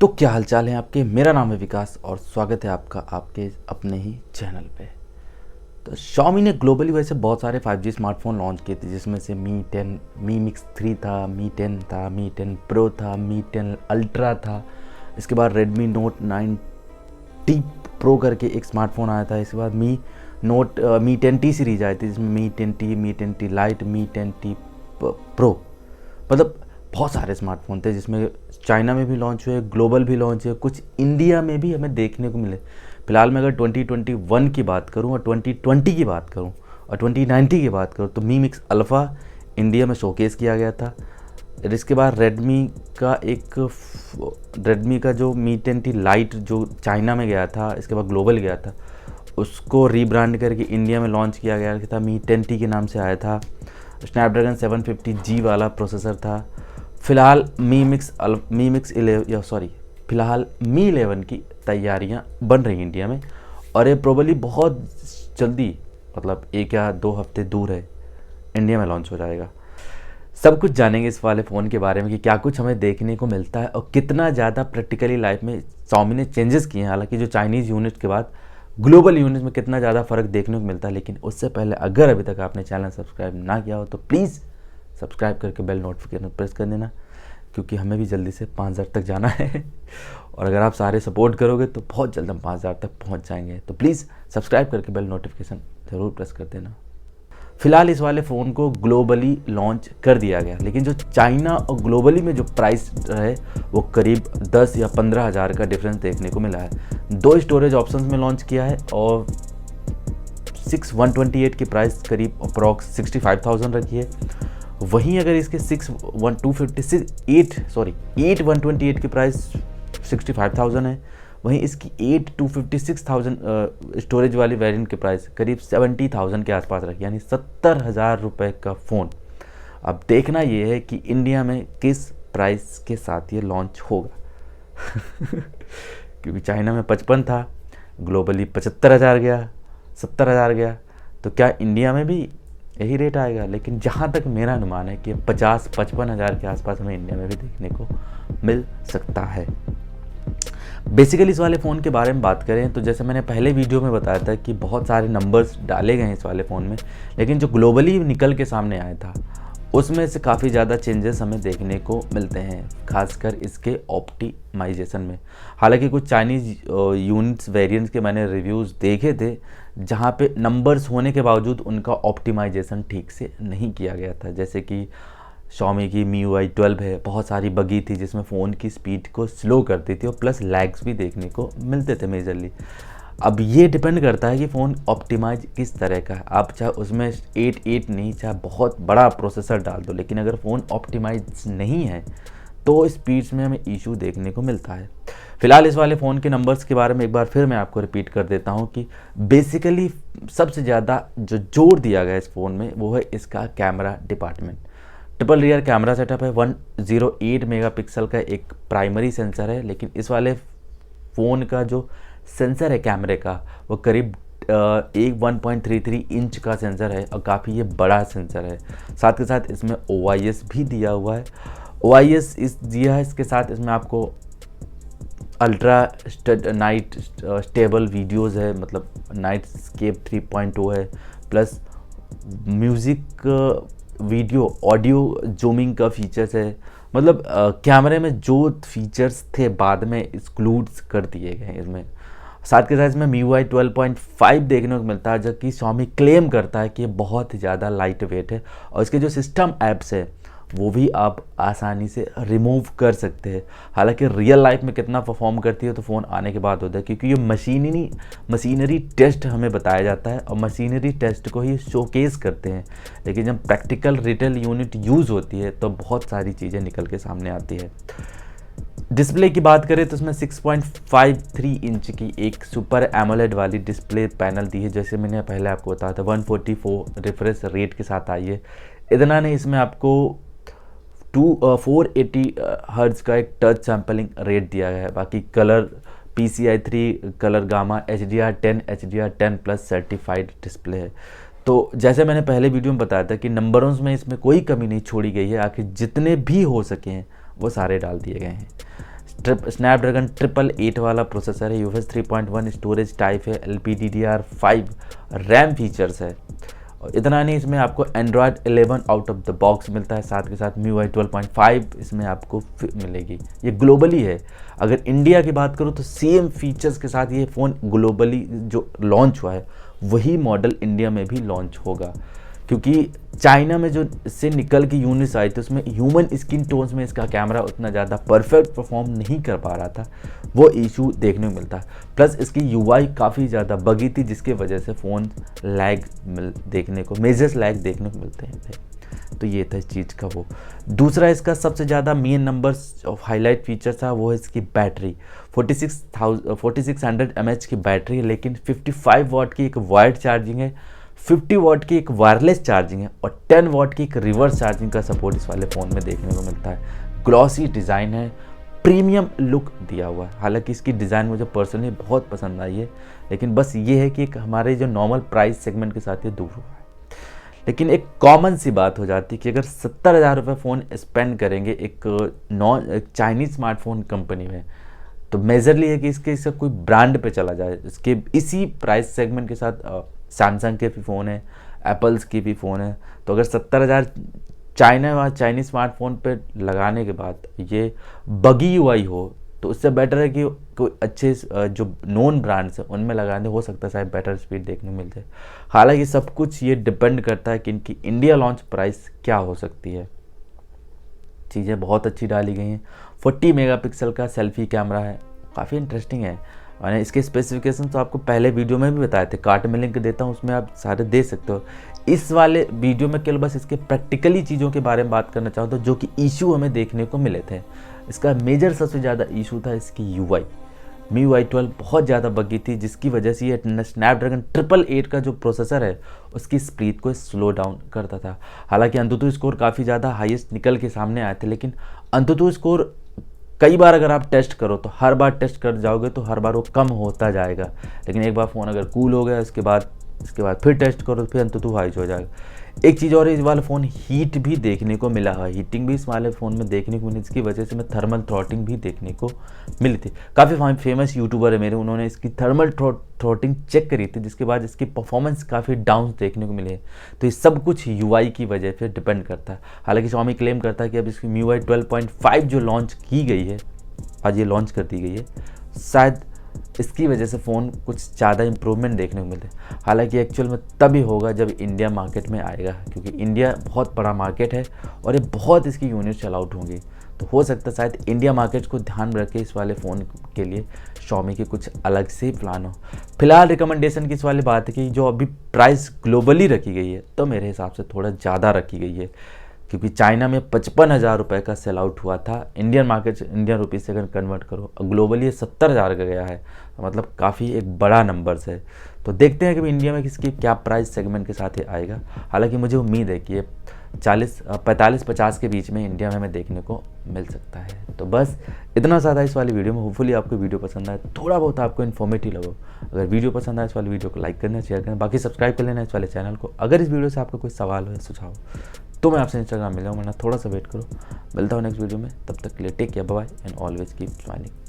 तो क्या हालचाल है आपके। मेरा नाम है विकास और स्वागत है आपका आपके अपने ही चैनल पे। तो Xiaomi ने ग्लोबली वैसे बहुत सारे 5G स्मार्टफोन लॉन्च किए थे, जिसमें से Mi 10, Mi Mix 3 था, Mi 10 था, Mi 10 Pro था, Mi 10 Ultra था। इसके बाद Redmi Note 9T Pro करके एक स्मार्टफोन आया था। इसके बाद Mi 10T सीरीज आई थी, जिसमें Mi 10T, Mi 10T Lite, Mi 10T Pro, मतलब बहुत सारे स्मार्टफोन थे, जिसमें चाइना में भी लॉन्च हुए, ग्लोबल भी लॉन्च हुए, कुछ इंडिया में भी हमें देखने को मिले। फिलहाल मैं अगर 2021 की बात करूं और 2020 की बात करूं और 2019 की बात करूं तो Mi Mix अल्फ़ा इंडिया में शोकेस किया गया था। इसके बाद रेडमी का जो Mi 10T लाइट जो चाइना में गया था, इसके बाद ग्लोबल गया था, उसको रीब्रांड करके इंडिया में लॉन्च किया गया था। Mi 10T के नाम से आया था। स्नैपड्रैगन 750G वाला प्रोसेसर था। फिलहाल फिलहाल Mi 11 की तैयारियां बन रही इंडिया में और ये प्रोबेबली बहुत जल्दी, मतलब 1 या 2 हफ्ते दूर है, इंडिया में लॉन्च हो जाएगा। सब कुछ जानेंगे इस वाले फ़ोन के बारे में कि क्या कुछ हमें देखने को मिलता है और कितना ज़्यादा प्रैक्टिकली लाइफ में Xiaomi ने चेंजेस किए हैं। हालांकि जो चाइनीज़ यूनिट के बाद ग्लोबल यूनिट में कितना ज़्यादा फ़र्क देखने को मिलता है। लेकिन उससे पहले अगर अभी तक आपने चैनल सब्सक्राइब ना किया हो तो प्लीज़ सब्सक्राइब करके बेल नोटिफिकेशन प्रेस कर देना, क्योंकि हमें भी जल्दी से 5000 तक जाना है और अगर आप सारे सपोर्ट करोगे तो बहुत जल्द हम 5000 तक पहुंच जाएंगे। तो प्लीज़ सब्सक्राइब करके बेल नोटिफिकेशन ज़रूर प्रेस कर देना। फिलहाल इस वाले फ़ोन को ग्लोबली लॉन्च कर दिया गया, लेकिन जो चाइना और ग्लोबली में जो प्राइस है वो करीब 10 या 15 हज़ार का डिफरेंस देखने को मिला है। 2 स्टोरेज ऑप्शंस में लॉन्च किया है और 6128 की प्राइस करीब अप्रॉक्स 65,000 रखी है। वहीं अगर इसके 8128 की प्राइस 65,000 है, वहीं इसकी 8256,000 स्टोरेज वाली वेरिएंट की प्राइस करीब 70,000 के आसपास रखी, यानी 70,000 रुपये का फ़ोन। अब देखना ये है कि इंडिया में किस प्राइस के साथ ये लॉन्च होगा क्योंकि चाइना में 55 था, ग्लोबली 75,000 गया, 70,000 गया, तो क्या इंडिया में भी यही रेट आएगा? लेकिन जहाँ तक मेरा अनुमान है कि 50-55 हज़ार के आसपास हमें इंडिया में भी देखने को मिल सकता है। बेसिकली इस वाले फ़ोन के बारे में बात करें तो जैसे मैंने पहले वीडियो में बताया था कि बहुत सारे नंबर्स डाले गए हैं इस वाले फ़ोन में, लेकिन जो ग्लोबली निकल के सामने आया था उसमें से काफ़ी ज़्यादा चेंजेस हमें देखने को मिलते हैं, खासकर इसके ऑप्टिमाइजेशन में। हालांकि कुछ चाइनीज़ यूनिट्स वेरिएंट्स के मैंने रिव्यूज़ देखे थे, जहां पे नंबर्स होने के बावजूद उनका ऑप्टिमाइजेशन ठीक से नहीं किया गया था। जैसे कि Xiaomi की MIUI 12 है, बहुत सारी बगी थी जिसमें फ़ोन की स्पीड को स्लो करती थी और प्लस लैग्स भी देखने को मिलते थे मेजरली। अब ये डिपेंड करता है कि फ़ोन ऑप्टिमाइज किस तरह का है। आप चाहे उसमें 8 नहीं, चाहे बहुत बड़ा प्रोसेसर डाल दो, लेकिन अगर फ़ोन ऑप्टिमाइज नहीं है तो स्पीड्स में हमें इशू देखने को मिलता है। फिलहाल इस वाले फ़ोन के नंबर्स के बारे में एक बार फिर मैं आपको रिपीट कर देता हूं कि बेसिकली सबसे ज़्यादा जो जोर दिया गया इस फ़ोन में वो है इसका camera department. Triple rear camera setup है, 108 मेगापिक्सल का एक प्राइमरी सेंसर है, लेकिन इस वाले फ़ोन का जो सेंसर है कैमरे का वो करीब 1.33 इंच का सेंसर है और काफ़ी ये बड़ा सेंसर है। साथ के साथ इसमें OIS भी दिया हुआ है। OIS दिया है, इसके साथ इसमें आपको अल्ट्रा नाइट स्टेबल वीडियोज़ है, मतलब नाइट स्केप 3.0 है, plus music video audio zooming का फीचर्स है। मतलब कैमरे में जो फीचर्स थे बाद में एक्सक्लूड्स कर दिए गए हैं इसमें। साथ के साथ इसमें MIUI 12.5 देखने को मिलता है, जो कि Xiaomi क्लेम करता है कि ये बहुत ही ज़्यादा लाइट वेट है और इसके जो सिस्टम ऐप्स है वो भी आप आसानी से रिमूव कर सकते हैं। हालांकि रियल लाइफ में कितना परफॉर्म करती है तो फ़ोन आने के बाद होता है, क्योंकि ये मशीनरी टेस्ट हमें बताया जाता है और मशीनरी टेस्ट को ही शोकेस करते हैं। लेकिन जब प्रैक्टिकल रिटेल यूनिट यूज़ होती है तो बहुत सारी चीज़ें निकल के सामने आती है। डिस्प्ले की बात करें तो इसमें 6.53 इंच की एक सुपर एमोलेड वाली डिस्प्ले पैनल दी है, जैसे मैंने पहले आपको बताया था 144 रिफ्रेश रेट के साथ आई है। इतना नहीं, इसमें आपको 480 हर्ट्ज का एक टच सैम्पलिंग रेट दिया गया है। बाकी colour PCI 3 colour gamma HDR10 plus certified display है। तो जैसे मैंने पहले वीडियो में बताया था कि नंबरों में इसमें कोई कमी नहीं छोड़ी गई है, आखिर जितने भी हो सके हैं वो सारे डाल दिए गए हैं। स्नैपड्रैगन 888 वाला प्रोसेसर है, UFS 3.1 स्टोरेज टाइप है, LPDDR5 रैम फीचर्स है। और इतना नहीं, इसमें आपको Android 11 out of the box मिलता है, साथ के साथ MIUI 12.5 इसमें आपको मिलेगी। ये ग्लोबली है। अगर इंडिया की बात करूँ तो सेम फीचर्स के साथ ये फ़ोन ग्लोबली जो लॉन्च हुआ है वही मॉडल इंडिया में भी लॉन्च होगा, क्योंकि चाइना में जो इससे निकल के यूनिट्स आई थी उसमें ह्यूमन स्किन टोन्स में इसका कैमरा उतना ज़्यादा परफेक्ट परफॉर्म नहीं कर पा रहा था, वो इशू देखने को मिलता है। प्लस इसकी UI काफ़ी ज़्यादा बगी थी, जिसकी वजह से फ़ोन लैग देखने को, मेजर्स लैग देखने को मिलते हैं। तो ये था इस चीज़ का वो। दूसरा इसका सबसे ज़्यादा main numbers of highlight feature था वो है इसकी बैटरी। 4600 mAh की बैटरी है, लेकिन 55 वाट की एक वायर्ड चार्जिंग है, 50 वाट की एक वायरलेस चार्जिंग है और 10 वाट की एक रिवर्स चार्जिंग का सपोर्ट इस वाले फ़ोन में देखने को मिलता है। ग्लॉसी डिज़ाइन है, प्रीमियम लुक दिया हुआ है। हालांकि इसकी डिज़ाइन मुझे पर्सनली बहुत पसंद आई है, लेकिन बस ये है कि एक हमारे जो नॉर्मल प्राइस सेगमेंट के साथ ये दूर हुआ है। लेकिन एक कॉमन सी बात हो जाती है कि अगर 70,000 रुपये फ़ोन स्पेंड करेंगे एक चाइनीज़ स्मार्टफोन कंपनी में, तो मेजरली है कि इसका कोई ब्रांड पे चला जाए। इसके इसी प्राइस सेगमेंट के साथ सैमसंग के भी फ़ोन है, एप्पल्स की भी फ़ोन है। तो अगर 70,000 चाइनीज़ स्मार्टफोन पे लगाने के बाद ये बगी UI हो, तो उससे बेटर है कि कोई अच्छे जो नोन ब्रांड्स हैं उनमें लगाने, हो सकता है शायद बेटर स्पीड देखने को मिल जाए। हालांकि सब कुछ ये डिपेंड करता है कि इनकी इंडिया लॉन्च प्राइस क्या हो सकती है। चीज़ें बहुत अच्छी डाली गई हैं। 40 मेगापिक्सल का सेल्फी कैमरा है, काफ़ी इंटरेस्टिंग है। मैंने इसके स्पेसिफिकेशन तो आपको पहले वीडियो में भी बताए थे, कार्ड में लिंक देता हूँ, उसमें आप सारे दे सकते हो। इस वाले वीडियो में केवल बस इसके प्रैक्टिकली चीज़ों के बारे में बात करना चाहता हूँ जो कि इशू हमें देखने को मिले थे। इसका मेजर सबसे ज़्यादा इशू था इसकी UI। MIUI 12 बहुत ज़्यादा बगी थी, जिसकी वजह से ये स्नैपड्रैगन 888 का जो प्रोसेसर है उसकी स्पीड को स्लो डाउन करता था। हालांकि अंतुतु स्कोर काफ़ी ज़्यादा हाईएस्ट निकल के सामने आए थे, लेकिन अंतुतु स्कोर कई बार अगर आप टेस्ट करो तो हर बार टेस्ट कर जाओगे तो हर बार वो कम होता जाएगा। लेकिन एक बार फ़ोन अगर कूल हो गया इसके बाद फिर टेस्ट करो तो फिर अंततः हाई हो जाएगा। एक चीज़ और, इस वाला फ़ोन हीट भी देखने को मिला है, हीटिंग भी इस वाले फ़ोन में देखने को मिली, जिसकी वजह से मैं थर्मल थ्रॉटिंग भी देखने को मिली थी। काफ़ी फेमस यूट्यूबर है मेरे, उन्होंने इसकी थर्मल थ्रॉटिंग चेक करी थी, जिसके बाद इसकी परफॉर्मेंस काफ़ी डाउन देखने को मिले। तो ये सब कुछ UI की वजह से डिपेंड करता है। हालांकि Xiaomi क्लेम करता है कि अब इसकी MIUI 12.5 जो लॉन्च की गई है, आज ये लॉन्च कर दी गई है, शायद इसकी वजह से फ़ोन कुछ ज़्यादा इंप्रूवमेंट देखने को मिले। हालांकि एक्चुअल में तभी होगा जब इंडिया मार्केट में आएगा, क्योंकि इंडिया बहुत बड़ा मार्केट है और ये बहुत इसकी यूनिट सेल आउट होंगी। तो हो सकता है शायद इंडिया मार्केट को ध्यान में रख के इस वाले फ़ोन के लिए Xiaomi के कुछ अलग से प्लान हो। फिलहाल रिकमेंडेशन की इस वाली बात है कि जो अभी प्राइस ग्लोबली रखी गई है तो मेरे हिसाब से थोड़ा ज़्यादा रखी गई है, क्योंकि चाइना में 55,000 रुपये का सेल आउट हुआ था। इंडियन मार्केट इंडियन रुपीज़ से अगर कन्वर्ट करो, ग्लोबली 70,000 का गया है, तो मतलब काफ़ी एक बड़ा नंबर्स है। तो देखते हैं कि इंडिया में किसकी क्या प्राइस सेगमेंट के साथ ये आएगा। हालांकि मुझे उम्मीद है कि ये 45-50 के बीच में इंडिया में हमें देखने को मिल सकता है। तो बस इतना ज़्यादा इस वाली वीडियो में। होपफुली आपको वीडियो पसंद आए, थोड़ा बहुत आपको इन्फॉर्मेटिव लगे। अगर वीडियो पसंद आए इस वाली वीडियो को लाइक करना, शेयर करना, बाकी सब्सक्राइब कर लेना इस वाले चैनल को। अगर इस वीडियो से आपका कोई सवाल हो या सुझाव तो मैं आपसे इंस्टाग्राम मिल जाऊँ, वरना थोड़ा सा वेट करो। मिलता हूँ नेक्स्ट वीडियो में, तब तक के लिए take care, bye and always keep smiling.